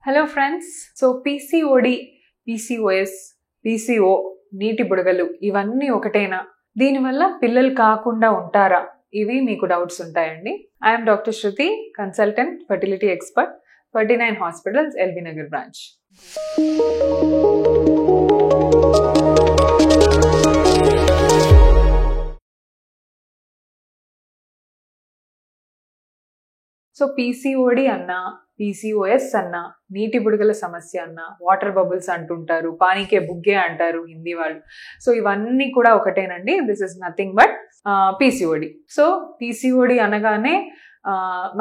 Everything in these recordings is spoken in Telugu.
Hello friends. So PCOD, PCOS, PCO, నీటి బుడగలు ఇవన్నీ ఒకటేనా? దీనివల్ల పిల్లలు కాకుండా ఉంటారా? ఇవి మీకు డౌట్స్ ఉంటాయండి. I'm doctor Shruti, consultant, fertility expert, 39 hospitals, LB Nagar branch. So PCOD అన్నా, పీసీఓఎస్ అన్నా, నీటి బుడగల సమస్య అన్నా, వాటర్ బబుల్స్ అంటుంటారు, పానీకే బుగ్గే అంటారు హిందీ వాళ్ళు. సో ఇవన్నీ కూడా ఒకటేనండి. This is nothing but PCOD. So PCOD అనగానే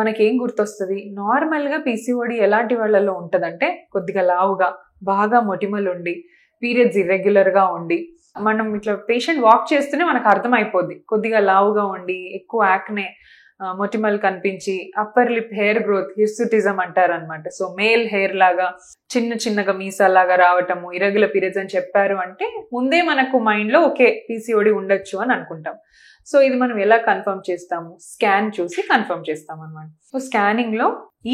మనకేం గుర్తొస్తుంది? నార్మల్గా పీసీఓడి ఎలాంటి వాళ్ళలో ఉంటుందంటే కొద్దిగా లావుగా, బాగా మొటిమలు ఉండి, పీరియడ్స్ ఇర్రెగ్యులర్గా ఉండి, మనం ఇట్లా పేషెంట్ వాక్ చేస్తూనే మనకు అర్థమైపోద్ది. కొద్దిగా లావుగా ఉండి, ఎక్కువ యాక్నే, మొటిమలు కనిపించి, upper lip hair growth, hirsutism అంటారనమాట. సో మేల్ హెయిర్ లాగా చిన్నగా మీసాలాగా రావటము, ఇరెగ్యులర్ పీరియడ్స్ అని చెప్పారు అంటే ముందే మనకు మైండ్లో ఓకే పీసీఓడి ఉండొచ్చు అని అనుకుంటాం. సో ఇది మనం ఎలా కన్ఫర్మ్ చేస్తాము? స్కాన్ చూసి కన్ఫర్మ్ చేస్తాం అనమాట. సో స్కానింగ్లో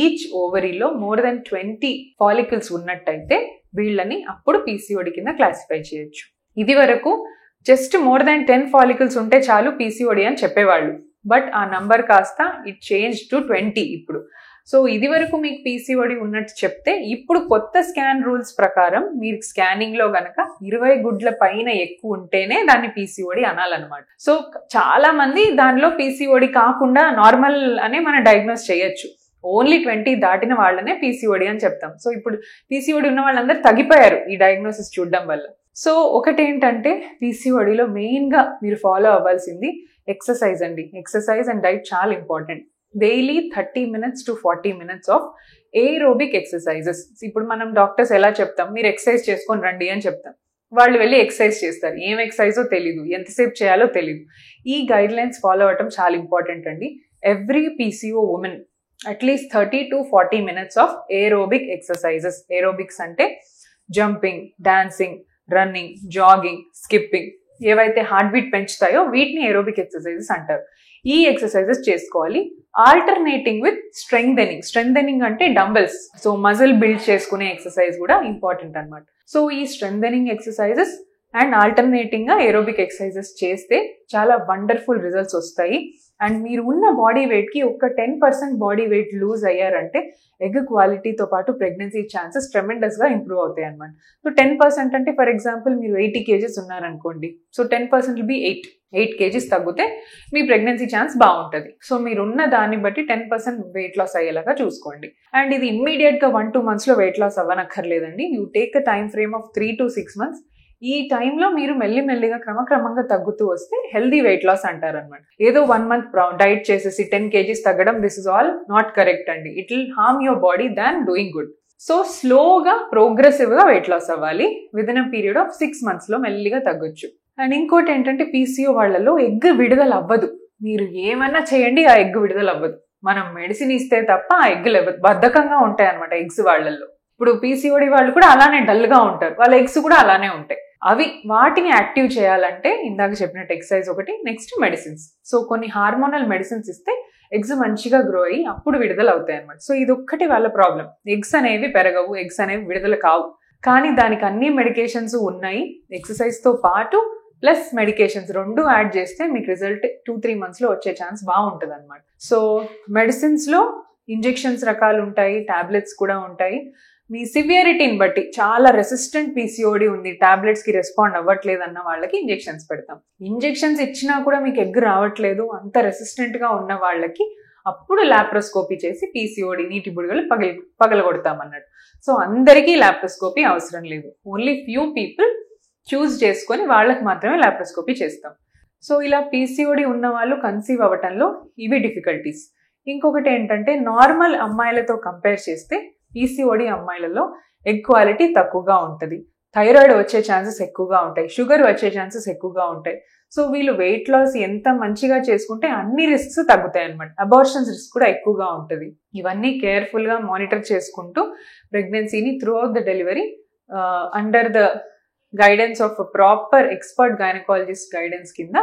ఈచ్ ఓవరీలో మోర్ దెన్ 20 ఫాలికల్స్ ఉన్నట్టయితే వీళ్ళని అప్పుడు పీసీఓడి కింద క్లాసిఫై చేయొచ్చు. ఇది వరకు జస్ట్ మోర్ దెన్ 10 ఫాలికల్స్ ఉంటే చాలు పీసీఓడి అని చెప్పేవాళ్ళు. బట్ ఆ నంబర్ కాస్త ఇట్ చేంజ్ టు 20 ఇప్పుడు. సో ఇది వరకు మీకు పీసీఓడి ఉన్నట్టు చెప్తే ఇప్పుడు కొత్త స్కాన్ రూల్స్ ప్రకారం మీరు స్కానింగ్లో గనక 20 గుడ్ల పైన ఎక్కువ ఉంటేనే దాన్ని పీసీఓడి అనాలన్నమాట. సో చాలా మంది దానిలో పీసీఓడి కాకుండా నార్మల్ అనే మనం డయాగ్నోస్ చేయొచ్చు. ఓన్లీ 20 దాటిన వాళ్ళనే పీసీఓడి అని చెప్తాం. సో ఇప్పుడు పీసీఓడి ఉన్న వాళ్ళందరూ తగ్గిపోయారు ఈ డయాగ్నోసిస్ చూడడం వల్ల. సో ఒకటేంటంటే పీసీఓడిలో మెయిన్గా మీరు ఫాలో అవ్వాల్సింది ఎక్సర్సైజ్ అండి. ఎక్సర్సైజ్ అండ్ డైట్ చాలా important. Daily 30 minutes to 40 minutes of aerobic exercises. ఇప్పుడు మనం డాక్టర్స్ ఎలా చెప్తాం? మీరు ఎక్సర్సైజ్ చేసుకొని రండి అని చెప్తాం. వాళ్ళు వెళ్ళి ఎక్సర్సైజ్ చేస్తారు. ఏం ఎక్సర్సైజో తెలీదు, ఎంతసేపు చేయాలో తెలీదు. ఈ గైడ్ లైన్స్ ఫాలో అవ్వటం చాలా ఇంపార్టెంట్ అండి. Every PCO women at least 30 to 40 minutes of aerobic exercises. Aerobics అంటే jumping, dancing, running, jogging, skipping, ఏవైతే హార్ట్ బీట్ పెంచుతాయో వీటిని ఏరోబిక్ ఎక్సర్సైజెస్ అంటారు. ఈ ఎక్సర్సైజెస్ చేసుకోవాలి. Alternating with strengthening. స్ట్రెంగ్థెనింగ్ అంటే డంబెల్స్. సో మజిల్ బిల్డ్ చేసుకునే ఎక్సర్సైజ్ కూడా ఇంపార్టెంట్ అనమాట. సో ఈ స్ట్రెంగ్థెనింగ్ ఎక్సర్సైజెస్ అండ్ ఆల్టర్నేటింగ్గా ఏరోబిక్ ఎక్సర్సైజెస్ చేస్తే చాలా వండర్ఫుల్ రిజల్ట్స్ వస్తాయి. అండ్ మీరు ఉన్న బాడీ వెయిట్కి ఒక 10% బాడీ వెయిట్ లూజ్ అయ్యారంటే ఎగ్ క్వాలిటీతో పాటు ప్రెగ్నెన్సీ ఛాన్సెస్ ట్రెమెండస్గా ఇంప్రూవ్ అవుతాయి అనమాట. సో 10% అంటే ఫర్ ఎగ్జాంపుల్ మీరు 80 kgs ఉన్నారనుకోండి. సో 10% విల్ బి 8 kgs తగ్గితే మీ ప్రెగ్నెన్సీ ఛాన్స్ బాగుంటుంది. సో మీరున్న దాన్ని బట్టి 10% వెయిట్ లాస్ అయ్యేలాగా చూసుకోండి. అండ్ ఇది ఇమ్మీడియట్గా 1-2 monthsలో వెయిట్ లాస్ అవ్వనక్కర్లేదండి. You take a time frame of 3 to 6 months. ఈ టైంలో మీరు మెల్లిమెల్లిగా క్రమక్రమంగా తగ్గుతూ వస్తే హెల్దీ వెయిట్ లాస్ అంటారనమాట. ఏదో 1 month డైట్ చేసేసి 10 kgs తగ్గడం, this is all not correct అండి. It will harm your body than doing good. So స్లోగా ప్రోగ్రెసివ్గా వెయిట్ లాస్ అవ్వాలి. విదిన్ అ పీరియడ్ ఆఫ్ 6 monthsలో మెల్లిగా తగ్గొచ్చు. అండ్ ఇంకోటి ఏంటంటే పీసీఓ వాళ్ళలో ఎగ్ విడుదల అవ్వదు. మీరు ఏమన్నా చేయండి ఆ ఎగ్ విడుదల అవ్వదు. మనం మెడిసిన్ ఇస్తే తప్ప ఆ ఎగ్గులు అవ్వదు. బద్ధకంగా ఉంటాయి అనమాట ఎగ్స్ వాళ్ళల్లో. ఇప్పుడు పీసీఓడి వాళ్ళు కూడా అలానే డల్గా ఉంటారు. వాళ్ళ ఎగ్స్ కూడా అలానే ఉంటాయి. వాటిని యాక్టివ్ చేయాలంటే ఇందాక చెప్పినట్టు ఎక్సర్సైజ్ ఒకటి, నెక్స్ట్ మెడిసిన్స్. సో కొన్ని హార్మోనల్ మెడిసిన్స్ ఇస్తే ఎగ్స్ మంచిగా గ్రో అయ్యి అప్పుడు విడుదల అవుతాయి అనమాట. సో ఇది ఒక్కటి వాళ్ళ ప్రాబ్లం. ఎగ్స్ అనేవి పెరగవు, ఎగ్స్ అనేవి విడుదల కావు. కానీ దానికి అన్ని మెడికేషన్స్ ఉన్నాయి. ఎక్సర్సైజ్తో పాటు ప్లస్ మెడికేషన్స్ 2 యాడ్ చేస్తే మీకు రిజల్ట్ 2-3 monthsలో వచ్చే ఛాన్స్ బాగుంటుంది అనమాట. సో మెడిసిన్స్లో ఇంజెక్షన్స్ రకాలు ఉంటాయి, టాబ్లెట్స్ కూడా ఉంటాయి. మీ సివియరిటీని బట్టి చాలా రెసిస్టెంట్ పీసీఓడి ఉంది, టాబ్లెట్స్కి రెస్పాండ్ అవ్వట్లేదు అన్న వాళ్ళకి ఇంజెక్షన్స్ పెడతాం. ఇంజెక్షన్స్ ఇచ్చినా కూడా మీకు ఎగ్ రావట్లేదు, అంత రెసిస్టెంట్గా ఉన్న వాళ్ళకి అప్పుడు లాప్రోస్కోపీ చేసి పీసీఓడి, నీటి బుడగలు పగలగొడతాం అన్నట్టు. సో అందరికీ లాప్రోస్కోపీ అవసరం లేదు. ఓన్లీ ఫ్యూ పీపుల్ చూస్ చేసుకొని వాళ్ళకి మాత్రమే లాప్రోస్కోపీ చేస్తాం. సో ఇలా పీసీఓడి ఉన్న వాళ్ళు కన్సీవ్ అవ్వటంలో ఇవి డిఫికల్టీస్. ఇంకొకటి ఏంటంటే నార్మల్ అమ్మాయిలతో కంపేర్ చేస్తే పీసీఓడి అమ్మాయిలలో ఎగ్ క్వాలిటీ తక్కువగా ఉంటుంది. థైరాయిడ్ వచ్చే ఛాన్సెస్ ఎక్కువగా ఉంటాయి, షుగర్ వచ్చే ఛాన్సెస్ ఎక్కువగా ఉంటాయి. సో వీళ్ళు వెయిట్ లాస్ ఎంత మంచిగా చేసుకుంటే అన్ని రిస్క్స్ తగ్గుతాయి అనమాట. అబార్షన్స్ రిస్క్ కూడా ఎక్కువగా ఉంటుంది. ఇవన్నీ కేర్ఫుల్గా మానిటర్ చేసుకుంటూ ప్రెగ్నెన్సీని throughout the delivery under the guidance of proper expert gynaecologist guidance కింద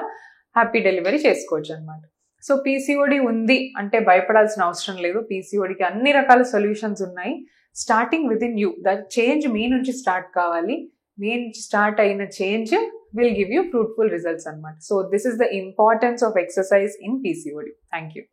హ్యాపీ డెలివరీ చేసుకోవచ్చు అనమాట. సో పీసీఓడి ఉంది అంటే భయపడాల్సిన అవసరం లేదు. పీసీఓడికి అన్ని రకాల సొల్యూషన్స్ ఉన్నాయి. Starting with in you. That change మీ నుంచి స్టార్ట్ కావాలి. మీ నుంచి స్టార్ట్ అయిన change will give you fruitful results అన్నమాట. So this is the importance of exercise in PCOD. Thank you.